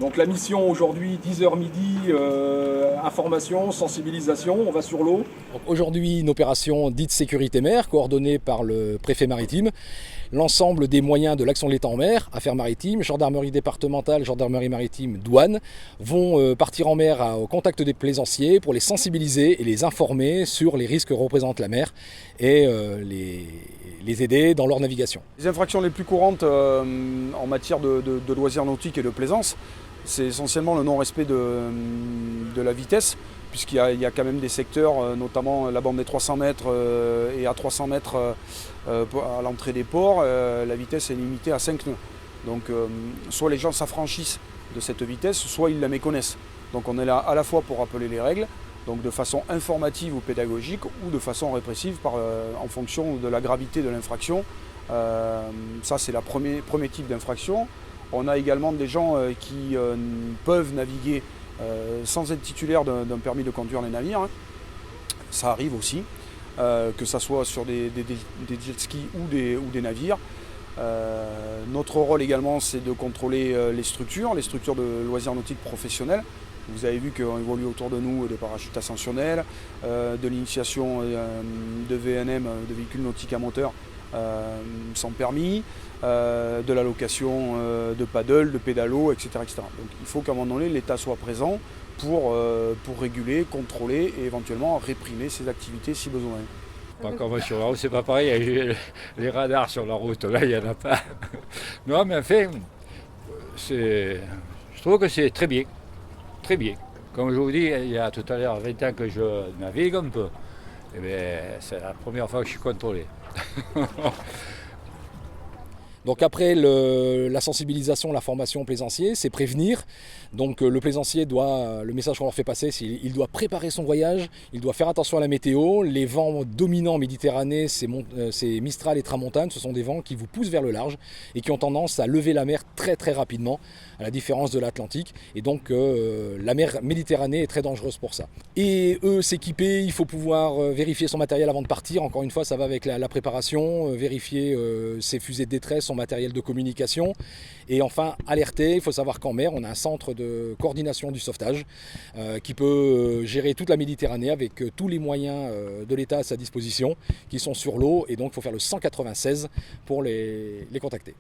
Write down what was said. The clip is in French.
Donc la mission aujourd'hui, 10h midi, information, sensibilisation, on va sur l'eau. Aujourd'hui, une opération dite sécurité mer, coordonnée par le préfet maritime. L'ensemble des moyens de l'action de l'État en mer, affaires maritimes, gendarmerie départementale, gendarmerie maritime, douane, vont partir en mer au contact des plaisanciers pour les sensibiliser et les informer sur les risques que représente la mer et les aider dans leur navigation. Les infractions les plus courantes en matière de loisirs nautiques et de plaisance, c'est essentiellement le non-respect de la vitesse, puisqu'il y a quand même des secteurs, notamment la bande des 300 mètres et à 300 mètres à l'entrée des ports, la vitesse est limitée à 5 nœuds. Donc soit les gens s'affranchissent de cette vitesse, soit ils la méconnaissent. Donc on est là à la fois pour rappeler les règles, donc de façon informative ou pédagogique, ou de façon répressive en fonction de la gravité de l'infraction. Ça c'est le premier type d'infraction. On a également des gens qui peuvent naviguer sans être titulaires d'un permis de conduire les navires. Ça arrive aussi, que ce soit sur des jet skis ou des navires. Notre rôle également, c'est de contrôler les structures de loisirs nautiques professionnels. Vous avez vu qu'on évolue autour de nous des parachutes ascensionnels, de l'initiation de VNM, de véhicules nautiques à moteur sans permis, de la location de paddle, de pédalo, etc., etc. Donc il faut qu'à un moment donné, l'État soit présent pour réguler, contrôler et éventuellement réprimer ces activités si besoin. Quand on va sur la route, c'est pas pareil, il y a les radars sur la route, là il n'y en a pas. Non, mais enfin, je trouve que c'est très bien. Très bien. Comme je vous dis, il y a tout à l'heure 20 ans que je navigue un peu. Et bien, c'est la première fois que je suis contrôlé. Donc après la sensibilisation, la formation au plaisancier, c'est prévenir. Donc le plaisancier le message qu'on leur fait passer, c'est qu'il doit préparer son voyage, il doit faire attention à la météo. Les vents dominants en Méditerranée, c'est Mistral et Tramontane, ce sont des vents qui vous poussent vers le large et qui ont tendance à lever la mer très très rapidement, à la différence de l'Atlantique. Et donc la mer Méditerranée est très dangereuse pour ça. Et s'équiper, il faut pouvoir vérifier son matériel avant de partir. Encore une fois, ça va avec la préparation, vérifier ses fusées de détresse, son matériel de communication. Et enfin, alerter, il faut savoir qu'en mer, on a un centre de coordination du sauvetage qui peut gérer toute la Méditerranée avec tous les moyens de l'État à sa disposition qui sont sur l'eau. Et donc, il faut faire le 196 pour les contacter.